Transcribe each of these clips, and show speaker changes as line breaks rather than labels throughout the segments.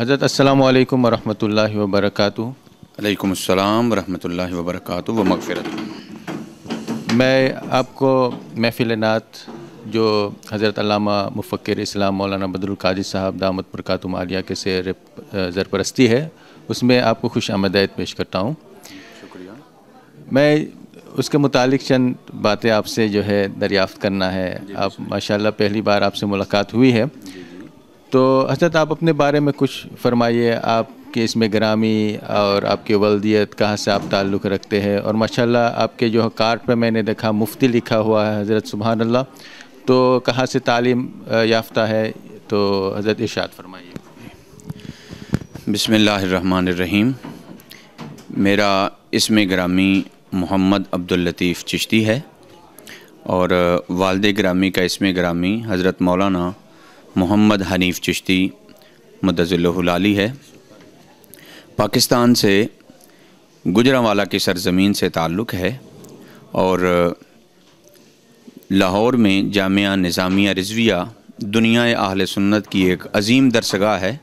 حضرت السلام علیکم ورحمۃ اللہ وبرکاتہ۔
علیکم السلام ورحمۃ اللہ وبرکاتہ و مغفرت۔
میں آپ کو محفل نعت جو حضرت علامہ مفکر اسلام مولانا بدر القادری صاحب دامت برکاتہم عالیہ کے سرپرستی ہے، اس میں آپ کو خوش آمدید پیش کرتا ہوں۔
شکریہ۔
میں اس کے متعلق چند باتیں آپ سے جو ہے دریافت کرنا ہے۔ آپ ماشاءاللہ پہلی بار آپ سے ملاقات ہوئی ہے، تو حضرت آپ اپنے بارے میں کچھ فرمائیے، آپ کے اسم گرامی اور آپ کی والدیت، کہاں سے آپ تعلق رکھتے ہیں، اور ماشاءاللہ آپ کے جو کارڈ پہ میں نے دیکھا مفتی لکھا ہوا ہے حضرت، سبحان اللہ، تو کہاں سے تعلیم یافتہ ہے، تو حضرت ارشاد فرمائیے۔
بسم اللہ الرحمن الرحیم۔ میرا اسم گرامی محمد عبداللطیف چشتی ہے، اور والد گرامی کا اسم گرامی حضرت مولانا محمد حنیف چشتی مدظلہ العالی ہے۔ پاکستان سے گجرانوالہ کی سرزمین سے تعلق ہے، اور لاہور میں جامعہ نظامیہ رضویہ دنیا اہل سنت کی ایک عظیم درسگاہ ہے،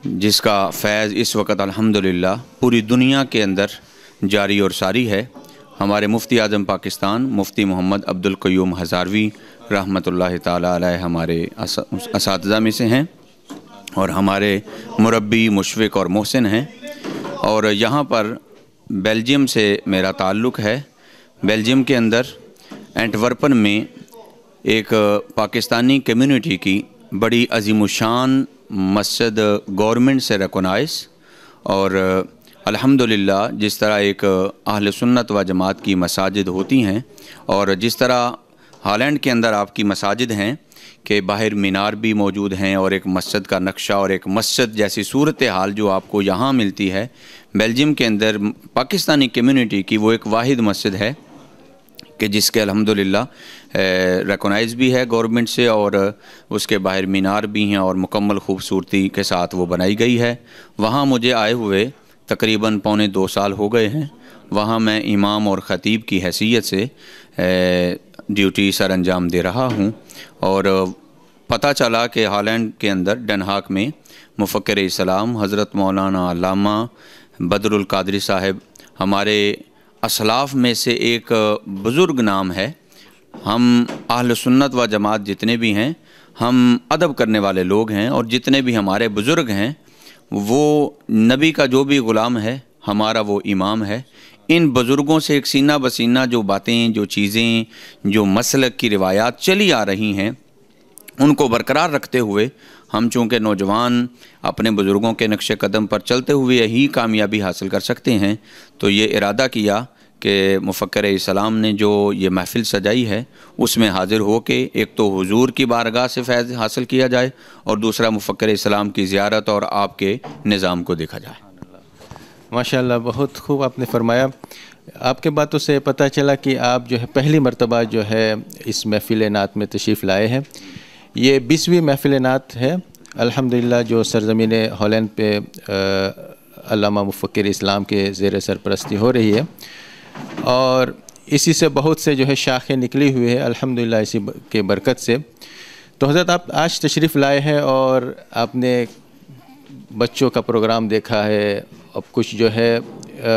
جس کا فیض اس وقت الحمدللہ پوری دنیا کے اندر جاری اور ساری ہے۔ ہمارے مفتی اعظم پاکستان مفتی محمد عبدالقیوم ہزاروی رحمۃ اللہ تعالی علیہ ہمارے اساتذہ میں سے ہیں، اور ہمارے مربی، مشفق اور محسن ہیں۔ اور یہاں پر بیلجیم سے میرا تعلق ہے۔ بیلجیم کے اندر اینٹورپن میں ایک پاکستانی کمیونٹی کی بڑی عظیم الشان مسجد گورنمنٹ سے ریکونائز، اور الحمدللہ جس طرح ایک اہل سنت و جماعت کی مساجد ہوتی ہیں، اور جس طرح ہالینڈ کے اندر آپ کی مساجد ہیں کہ باہر مینار بھی موجود ہیں، اور ایک مسجد کا نقشہ اور ایک مسجد جیسی صورتحال جو آپ کو یہاں ملتی ہے، بیلجیم کے اندر پاکستانی کمیونٹی کی وہ ایک واحد مسجد ہے کہ جس کے الحمدللہ ریکونائز بھی ہے گورنمنٹ سے، اور اس کے باہر مینار بھی ہیں، اور مکمل خوبصورتی کے ساتھ وہ بنائی گئی ہے۔ وہاں مجھے آئے ہوئے تقریباً 2.25 سال ہو گئے ہیں۔ وہاں میں امام اور خطیب کی حیثیت سے ڈیوٹی سر انجام دے رہا ہوں، اور پتہ چلا کہ ہالینڈ کے اندر ڈن ہاگ میں مفکر اسلام حضرت مولانا علامہ بدر القادری صاحب ہمارے اسلاف میں سے ایک بزرگ نام ہے۔ ہم اہل سنت و جماعت جتنے بھی ہیں، ہم ادب کرنے والے لوگ ہیں، اور جتنے بھی ہمارے بزرگ ہیں وہ نبی کا جو بھی غلام ہے ہمارا وہ امام ہے۔ ان بزرگوں سے ایک سینہ بسینہ جو باتیں، جو چیزیں، جو مسلک کی روایات چلی آ رہی ہیں، ان کو برقرار رکھتے ہوئے ہم چونکہ نوجوان اپنے بزرگوں کے نقش قدم پر چلتے ہوئے ہی کامیابی حاصل کر سکتے ہیں، تو یہ ارادہ کیا کہ مفکر اسلام نے جو یہ محفل سجائی ہے اس میں حاضر ہو کے ایک تو حضور کی بارگاہ سے فیض حاصل کیا جائے، اور دوسرا مفکر اسلام کی زیارت اور آپ کے نظام کو دیکھا جائے۔
ماشاءاللہ بہت خوب آپ نے فرمایا۔ آپ کے باتوں سے پتہ چلا کہ آپ جو ہے پہلی مرتبہ جو ہے اس محفل نعت میں تشریف لائے ہیں۔ یہ 20ویں محفل نعت ہے الحمدللہ جو سرزمین ہالینڈ پہ علامہ مفکر اسلام کے زیر سرپرستی ہو رہی ہے، اور اسی سے بہت سے جو ہے شاخیں نکلی ہوئی ہے الحمدللہ اسی کے برکت سے۔ تو حضرت آپ آج تشریف لائے ہیں، اور آپ نے بچوں کا پروگرام دیکھا ہے، اب کچھ جو ہے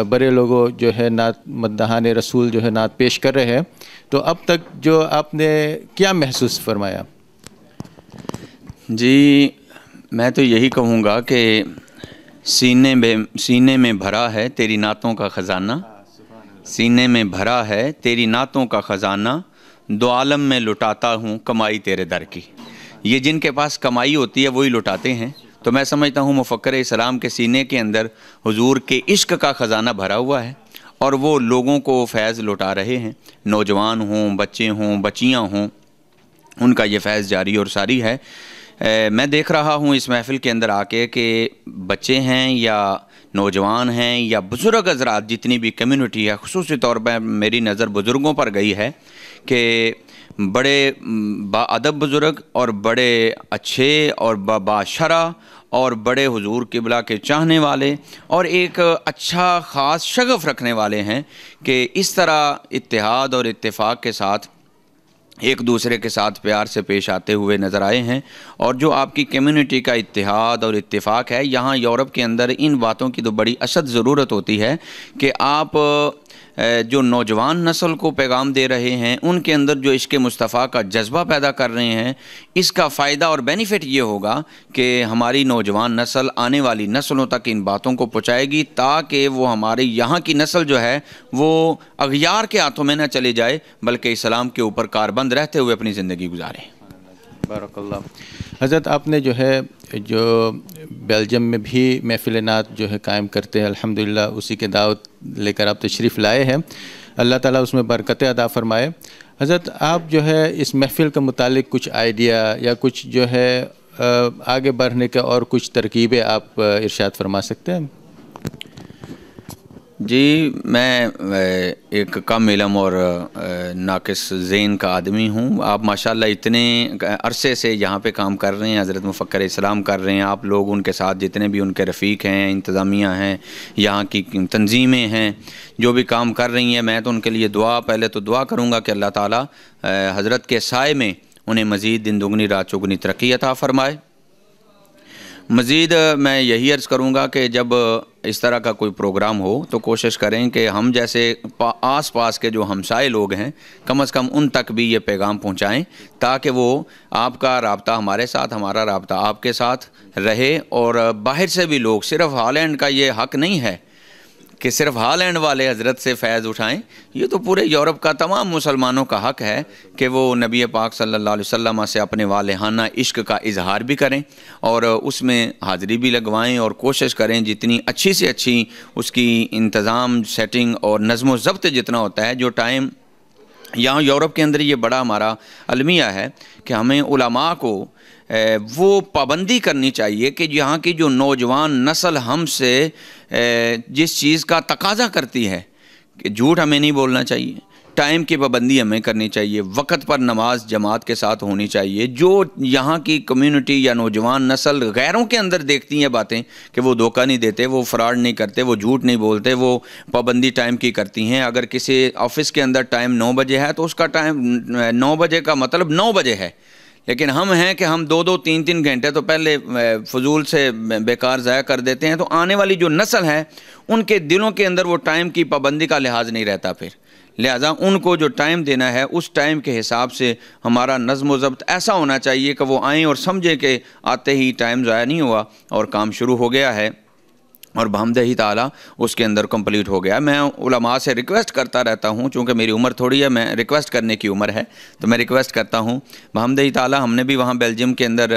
بڑے لوگوں جو ہے نعت مداحان رسول جو ہے نعت پیش کر رہے ہیں، تو اب تک جو آپ نے کیا محسوس فرمایا؟
جی میں تو یہی کہوں گا کہ سینے میں بھرا ہے تیری نعتوں کا خزانہ، سینے میں بھرا ہے تیری نعتوں کا خزانہ، دو عالم میں لٹاتا ہوں کمائی تیرے در کی۔ یہ جن کے پاس کمائی ہوتی ہے وہی لٹاتے ہیں، تو میں سمجھتا ہوں مفکر اسلام کے سینے کے اندر حضور کے عشق کا خزانہ بھرا ہوا ہے، اور وہ لوگوں کو فیض لٹا رہے ہیں، نوجوان ہوں، بچے ہوں، بچیاں ہوں، ان کا یہ فیض جاری اور ساری ہے۔ میں دیکھ رہا ہوں اس محفل کے اندر آ کے کہ بچے ہیں یا نوجوان ہیں یا بزرگ حضرات جتنی بھی کمیونٹی ہے، خصوصی طور پر میری نظر بزرگوں پر گئی ہے کہ بڑے با ادب بزرگ اور بڑے اچھے اور باشرح اور بڑے حضور قبلہ کے چاہنے والے اور ایک اچھا خاص شغف رکھنے والے ہیں کہ اس طرح اتحاد اور اتفاق کے ساتھ ایک دوسرے کے ساتھ پیار سے پیش آتے ہوئے نظر آئے ہیں، اور جو آپ کی کمیونٹی کا اتحاد اور اتفاق ہے، یہاں یورپ کے اندر ان باتوں کی تو بڑی اشد ضرورت ہوتی ہے کہ آپ جو نوجوان نسل کو پیغام دے رہے ہیں، ان کے اندر جو عشق مصطفیٰ کا جذبہ پیدا کر رہے ہیں، اس کا فائدہ اور بینیفٹ یہ ہوگا کہ ہماری نوجوان نسل آنے والی نسلوں تک ان باتوں کو پہنچائے گی، تاکہ وہ ہمارے یہاں کی نسل جو ہے وہ اغیار کے ہاتھوں میں نہ چلے جائے، بلکہ اسلام کے اوپر کاربند رہتے ہوئے اپنی زندگی گزارے۔
بارک اللہ۔ حضرت آپ نے جو بیلجیم میں بھی محفل نعت جو ہے قائم کرتے ہیں، الحمدللہ اسی کے دعوت لے کر آپ تشریف لائے ہیں، اللہ تعالیٰ اس میں برکتیں عطا فرمائے۔ حضرت آپ جو ہے اس محفل کے متعلق کچھ آئیڈیا یا کچھ جو ہے آگے بڑھنے کا اور کچھ ترکیبیں آپ ارشاد فرما سکتے ہیں؟
جی، میں ایک کم علم اور ناقص ذہن کا آدمی ہوں۔ آپ ماشاءاللہ اتنے عرصے سے یہاں پہ کام کر رہے ہیں، حضرت مفکر اسلام کر رہے ہیں، آپ لوگ ان کے ساتھ جتنے بھی ان کے رفیق ہیں، انتظامیہ ہیں، یہاں کی تنظیمیں ہیں جو بھی کام کر رہی ہیں، میں تو ان کے لیے پہلے تو دعا کروں گا کہ اللہ تعالیٰ حضرت کے سائے میں انہیں مزید دن دگنی رات چگنی ترقی عطا فرمائے۔ مزید میں یہی عرض کروں گا کہ جب اس طرح کا کوئی پروگرام ہو تو کوشش کریں کہ ہم جیسے آس پاس کے جو ہمسائے لوگ ہیں کم از کم ان تک بھی یہ پیغام پہنچائیں، تاکہ وہ آپ کا رابطہ ہمارے ساتھ، ہمارا رابطہ آپ کے ساتھ رہے، اور باہر سے بھی لوگ، صرف ہالینڈ کا یہ حق نہیں ہے کہ صرف ہالینڈ والے حضرت سے فیض اٹھائیں، یہ تو پورے یورپ کا تمام مسلمانوں کا حق ہے کہ وہ نبی پاک صلی اللہ علیہ وسلم سے اپنے والہانہ عشق کا اظہار بھی کریں اور اس میں حاضری بھی لگوائیں، اور کوشش کریں جتنی اچھی سے اچھی اس کی انتظام، سیٹنگ اور نظم و ضبط جتنا ہوتا ہے، جو ٹائم یہاں یورپ کے اندر یہ بڑا ہمارا المیہ ہے کہ ہمیں علماء کو وہ پابندی کرنی چاہیے کہ یہاں کی جو نوجوان نسل ہم سے جس چیز کا تقاضا کرتی ہے کہ جھوٹ ہمیں نہیں بولنا چاہیے، ٹائم کی پابندی ہمیں کرنی چاہیے، وقت پر نماز جماعت کے ساتھ ہونی چاہیے۔ جو یہاں کی کمیونٹی یا نوجوان نسل غیروں کے اندر دیکھتی ہیں باتیں کہ وہ دھوکہ نہیں دیتے، وہ فراڈ نہیں کرتے، وہ جھوٹ نہیں بولتے، وہ پابندی ٹائم کی کرتی ہیں۔ اگر کسی آفس کے اندر ٹائم 9 بجے ہے تو اس کا ٹائم 9 بجے کا مطلب 9 بجے ہے، لیکن ہم ہیں کہ ہم 2-2 3-3 گھنٹے تو پہلے فضول سے بیکار ضائع کر دیتے ہیں، تو آنے والی جو نسل ہے ان کے دلوں کے اندر وہ ٹائم کی پابندی کا لحاظ نہیں رہتا، پھر لہٰذا ان کو جو ٹائم دینا ہے اس ٹائم کے حساب سے ہمارا نظم و ضبط ایسا ہونا چاہیے کہ وہ آئیں اور سمجھیں کہ آتے ہی ٹائم ضائع نہیں ہوا اور کام شروع ہو گیا ہے، اور بحمدہ تعالیٰ اس کے اندر کمپلیٹ ہو گیا۔ میں علماء سے ریکویسٹ کرتا رہتا ہوں، چونکہ میری عمر تھوڑی ہے، میں ریکویسٹ کرنے کی عمر ہے، تو میں ریکویسٹ کرتا ہوں بحمدہ تعالیٰ۔ ہم نے بھی وہاں بیلجیم کے اندر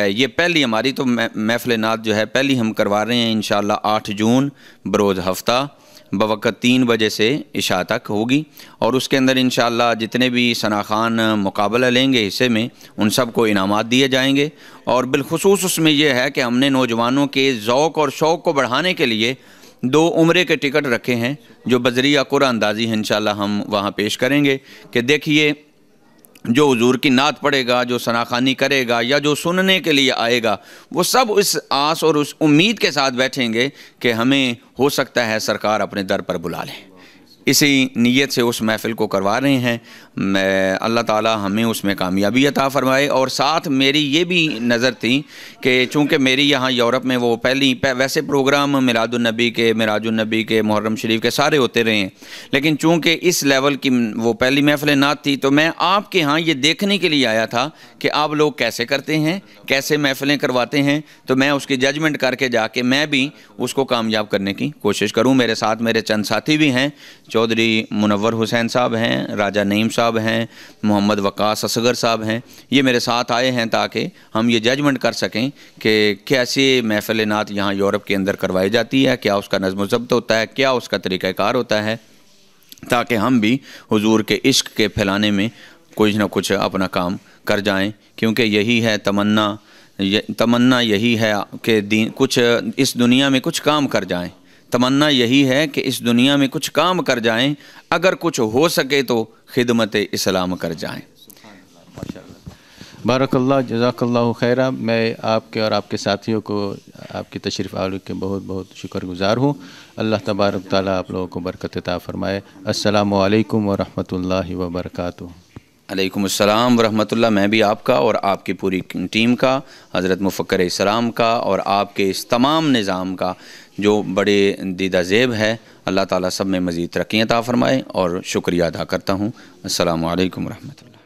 یہ پہلی ہماری تو محفل نعت جو ہے پہلی ہم کروا رہے ہیں انشاءاللہ 8 جون بروز ہفتہ بوقت 3 بجے سے عشاء تک ہوگی، اور اس کے اندر انشاءاللہ جتنے بھی ثناخان مقابلہ لیں گے حصے میں ان سب کو انعامات دیے جائیں گے، اور بالخصوص اس میں یہ ہے کہ ہم نے نوجوانوں کے ذوق اور شوق کو بڑھانے کے لیے 2 عمرے کے ٹکٹ رکھے ہیں جو بذریعہ قرآن اندازی انشاءاللہ ہم وہاں پیش کریں گے کہ دیکھیے جو حضور کی نعت پڑھے گا، جو ثناخانی کرے گا یا جو سننے کے لیے آئے گا، وہ سب اس آس اور اس امید کے ساتھ بیٹھیں گے کہ ہمیں ہو سکتا ہے سرکار اپنے در پر بلا لیں۔ اسی نیت سے اس محفل کو کروا رہے ہیں، اللہ تعالیٰ ہمیں اس میں کامیابی عطا فرمائے۔ اور ساتھ میری یہ بھی نظر تھی کہ چونکہ میری یہاں یورپ میں وہ ویسے پروگرام میلاد النبی کے، معراج النبی کے، محرم شریف کے سارے ہوتے رہے ہیں، لیکن چونکہ اس لیول کی وہ پہلی محفل نعت تھی تو میں آپ کے ہاں یہ دیکھنے کے لیے آیا تھا کہ آپ لوگ کیسے کرتے ہیں، کیسے محفلیں کرواتے ہیں، تو میں اس کی ججمنٹ کر کے جا کے میں بھی اس کو کامیاب کرنے کی کوشش کروں۔ میرے ساتھ میرے چند ساتھی بھی ہیں، چودھری منور حسین صاحب ہیں، راجہ نعیم صاحب ہیں، محمد وقاص اصغر صاحب ہیں، یہ میرے ساتھ آئے ہیں تاکہ ہم یہ ججمنٹ کر سکیں کہ کیسے محفل نعت یہاں یورپ کے اندر کروائی جاتی ہے، کیا اس کا نظم و ضبط ہوتا ہے، کیا اس کا طریقہ کار ہوتا ہے، تاکہ ہم بھی حضور کے عشق کے پھیلانے میں کچھ نہ کچھ اپنا کام کر جائیں، کیونکہ یہی ہے تمنا یہی ہے کہ کچھ اس دنیا میں کچھ کام کر جائیں، تمنا یہی ہے کہ اس دنیا میں کچھ کام کر جائیں، اگر کچھ ہو سکے تو خدمت اسلام کر جائیں۔
بارک اللہ، جزاک اللہ خیرہ۔ میں آپ کے اور آپ کے ساتھیوں کو آپ کی تشریف آوری کے بہت بہت شکر گزار ہوں۔ اللہ تبارک تعالیٰ آپ لوگوں کو برکت عطا فرمائے۔ السلام علیکم ورحمۃ اللہ وبرکاتہ۔
علیکم السلام ورحمۃ اللہ. میں بھی آپ کا اور آپ کی پوری ٹیم کا، حضرت مفکر اسلام کا اور آپ کے اس تمام نظام کا جو بڑے دیدہ زیب ہے، اللہ تعالیٰ سب میں مزید ترقی عطا فرمائے، اور شکریہ ادا کرتا ہوں. السلام علیکم ورحمۃ اللہ.